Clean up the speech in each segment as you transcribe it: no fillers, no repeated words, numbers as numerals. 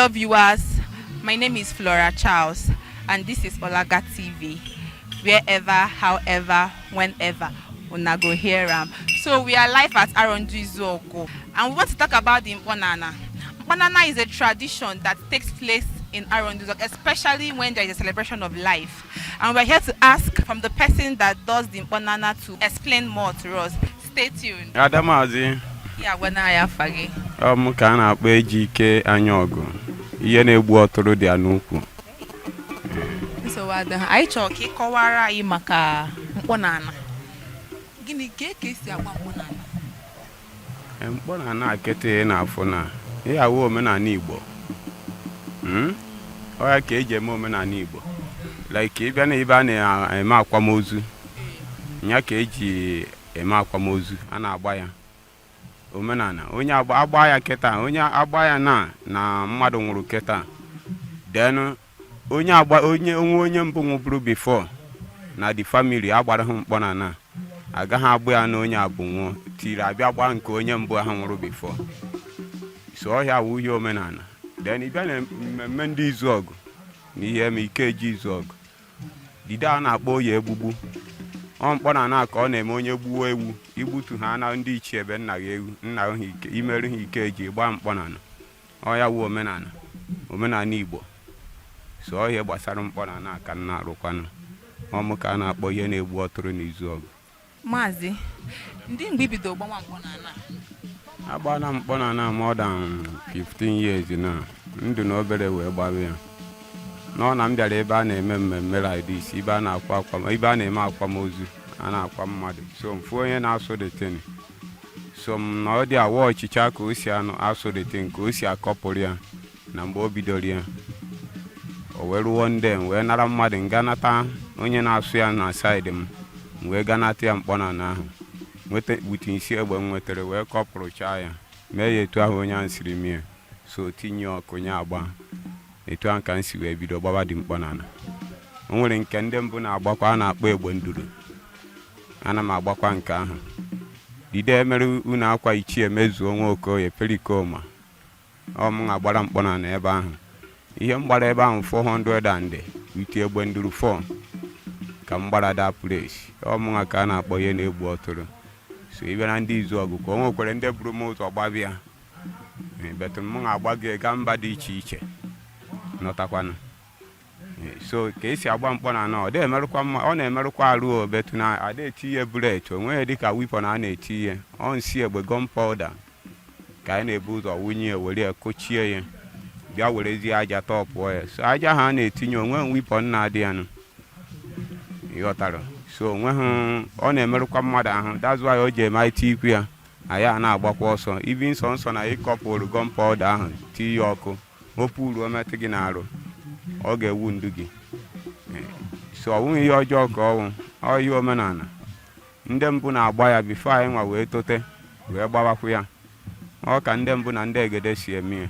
Hello viewers, my name is Flora Charles and this is Olaga TV. Wherever, however, whenever, una go hear So we are live at Arondu Zogo and we want to talk about the MKPONANA. MKPONANA is a tradition that takes place in Arondu Zogo, especially when there is a celebration of life. And we're here to ask from the person that does the MKPONANA to explain more to us. Stay tuned. Adamazi. Yeah, when I have fagi. Ka na-akpọ ejike anya ọgụ. Ihe na-egbu ọtụrụ dị anukwu. So I chọrọ ka ịkọwara anyị maka MKPONANA. Gịnị ka esi agba MKPONANA? MKPONANA akete na-afụ na ịyawo omenala Igbo. Ọ ya ka eji eme omenala Igbo. Like ịbịa na ibe a na-eme akwamozu. Nya ka eji eme akwamozu, a na-agba ya. Omenala onye agba ya keta, onye agba ya na mmadụ nwụrụ keta. Then onye mbụ nwụburu before na the family agbara ha MKPONANA. Agaghị agba ya na onye abụ nwụọ tiri abịa gba nke onye mbụ ha nwụrụ before. So ọhịa wụ ihe omenala. Then ịbịa na mmemme ndị izu ọgụ na ihe eme ike eji izu ọgụ. Dide a na-akpọ ya egbugbu. MKPONANA ka ọ na-eme onye gbuo ewu igbutu ha na ndị ichie ebe nna ya ewu nna ha ike imerụ ha ike eji gba MKPONANA. Ọ ya wụ omenala Igbo. So ọhịa gbasara MKPONANA ka nna arụkwanụ. Ọmụ ka a na-akpọ ihe na-egbu ọtụrụ n'izu ọgụ. Maazị, ndị mgbe ibido gbawa MKPONANA? Agbana MKPONANA more than 15 years na ndụ na obere wee gbawa ya. Nọ na m bịara ebe a na-eme mmemme like this, ebe a na-eme akwamozu, a na-akwa mmadụ. So mfu onye na-asụ the thing. So m na ọ dị awa ọchịcha ka o si asụ the thing, ka o si akọpụrụ ya na mgbe o bidoro ya. O wee ruo ndị wee nara mmadụ nganata onye na-asụ ya na side m. Wee ganata ya MKPONANA ahụ. Nweta buti isi egbe m nwetara wee kọpụrụcha ya. Mee ya etu ahụ onye ahụ siri mie. So tinye ọkụ nye agba. Etu ahụ ka m si wee bido gbaba dị MKPONANA. O nwere nke ndị mbụ na-agbakwa a na-akpọ egbe nduru. Ana m agbakwa nke ahụ. Dide mere unu akwa ichie mezuo Nwokoye Perikoma. Ọ m na-agbara MKPONANA ebe ahụ. Ihe m gbara ebe ahụ 400 and witi egbe nduru 4 ka m gbara da place. Ọ m ka a na-akpọ ihe na-egbu ọtụrụ. So ịbịa na ndị izu ọgụ ka o nwekwere ndị buru m ụzọ gbabịa. Betu m na-agbago ga mba dị iche iche. Nọtakwanụ. So ka esi agba MKPONANA ọ na-emerụkwa arụ betu na ada eti ihe bullet, o nweghị dịka weapon a na-eti ihe. Ọ nsi egbe gunpowder ka anyị na-ebu ụzọ wunye were kochie ya. Bịa werezie aja tọpụọ ya. So aja ha na-etinye onwe weapon na-adị ya nụ. Ịghọtara. So onweghị ọ na-emerụkwa mmadụ ahụ. That's why o ji eme iti ikwu ya. Aya na-agbakwa ọsọ. Ibi nsọ na ịkọpụrụ gunpowder ahụ tinye ọkụ. Opu uru ometụ gị na-arụ. Ọ ga-ewu ndụ gị. So ọ nwụghị ihe ọjọọ ka ọ ihe omenala. Ndị mbụ na-agba ya before anyị nwa wee tote wee gbawakwu ya. Ọ ka ndị mbụ na ndị egede si eme ya.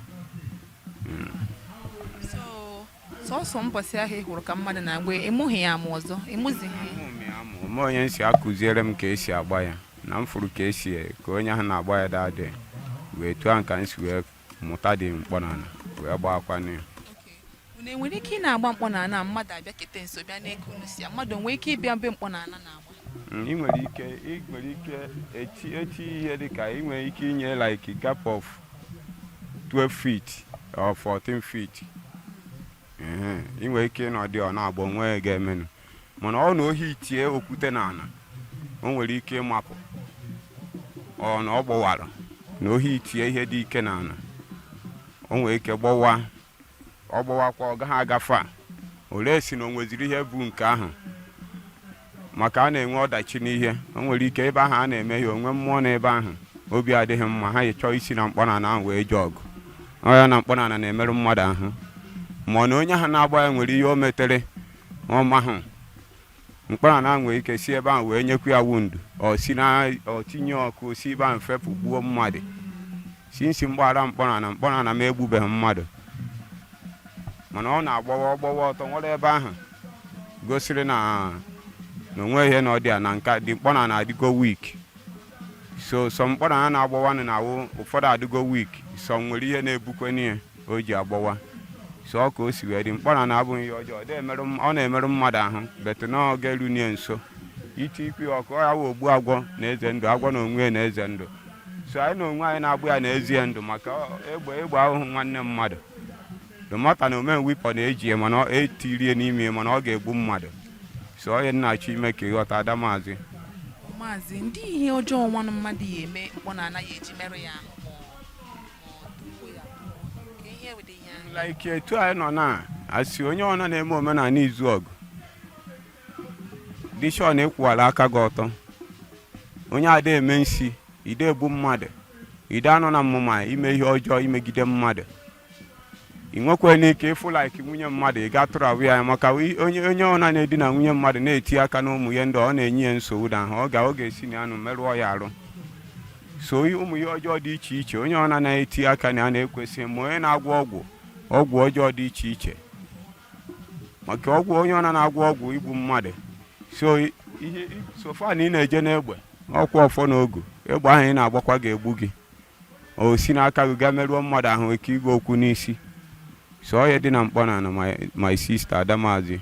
Sọsọ mbọsị ahụ ị hụrụ ka mmadụ na-agba ịmụghị ya amụ ọzọ, ịmụzighị. Ome onye nsi akụziere m ka esi agba ya na m fụrụ ka onye ahụ na-agba ya dadị wee tụọ nka m si wee mụta dị MKPONANA wee gbakwanụ ya. Unu nwere ike ị na-agba MKPONANA mmadụ abịa kete nso bịa na-eke unu si ya, mmadụ nwere ike ịbịa mbe MKPONANA na-agba? Ị nwere ike eti ihe dịka ị nwere ike inye like gap of 12 feet or 14 feet. Ị nwere ike ịnọdị ọ na-agba onwe ga-emenụ. Mana ọ na ohi tie okwute n'ala, o nwere ike ịmapụ. Ọ na ọ gbawara na ohi tie ihe dị ike n'ala, o nwere ike gbọwa. Ọ gbọwakwa ọ gaghị agafe a. Ole si na o nweziri ihe bụ nke ahụ. Maka a na-enwe ọdachi n'ihe. O nwere ike ebe ahụ a na-eme ihe onwe mmụọ n'ebe ahụ. Obi adịghị mma, ha chọọ isi na MKPONANA ahụ wee jee ọgụ. Ọ ya na MKPONANA na-emerụ mmadụ ahụ. Ma na onye ha na-agba ya nwere ihe o metere ọma ahụ. MKPONANA nwere ike si ebe ahụ wee nyekwu ya wundu. Ọ tinye ọkụ si ebe ahụ fepụ gbuo mmadụ. Sinsi mgbara MKPONANA m egbubeghị mmadụ. Mana ọ na-agbawa ọtọ nwere ebe ahụ gosiri na onwe ihe na ọ dị ya na nka dị MKPONANA adịgo weak. So some MKPONANA na-agbawanụ na ụfọdụ adịgo weak. So nwere ihe na-ebukwe n'ihe. o ji agbawa so ka o si wee dị mkpọnana abụghị ihe ọjọọ ọ na-emerụ mmadụ ahụ betụ na ọ ga-erunie nso iti ikwu ọkụ ya wụ ogbu agwọ na eze ndụ agwọ na onwe na eze ndụ so anyị na onwe anyị na-agbụ ya na ezie ndụ maka egbe ahụhụ nwanne mmadụ dụmata na ome wipọ na-eji ya mana etirie n'ime mana ọ ga-egbu mmadụ so onye nna-achọ ime ka ịghọta Adamazi maazị ndị ihe ọjọọ nwanụ mmadụ ya eme mkpọnana ya eji merụ ya like etu anyị nọ na asị onye ọna na-eme omenala izu ọgụ dishon ịkwụwara aka gị ọtọ onye ada eme nsi ide egbu mmadụ ide anọ na mmụma ime ihe ọjọọ imegide mmadụ ị nwekwa n'ike ịfụ like nwunye mmadụ ị ga-atụrụ ahụ ya maka onye ọna na-edina nwunye mmadụ na-eti aka n'ụmụ ya ndị ọ na-enye ya nsogbu na ahụ ọ ga-esi na anụ merụọ ya arụ so ụmụ ihe ọjọọ dị iche iche onye ọna na-eti aka na a na-ekwesị ma onye na-agwọ ọgwụ ọjọọ dị iche iche maka onye ọna na-agwọ ọgwụ igbu mmadụ so ihe sofa na ị na-eje n'egbe ọkwa ọfọ n'ogu egbe ahụ ị na-agbakwa ga-egbu gị o si n'aka gị gaa merụọ mmadụ ahụ eke igwe okwu n'isi so onye dị na mkpọnana my sister Adamazi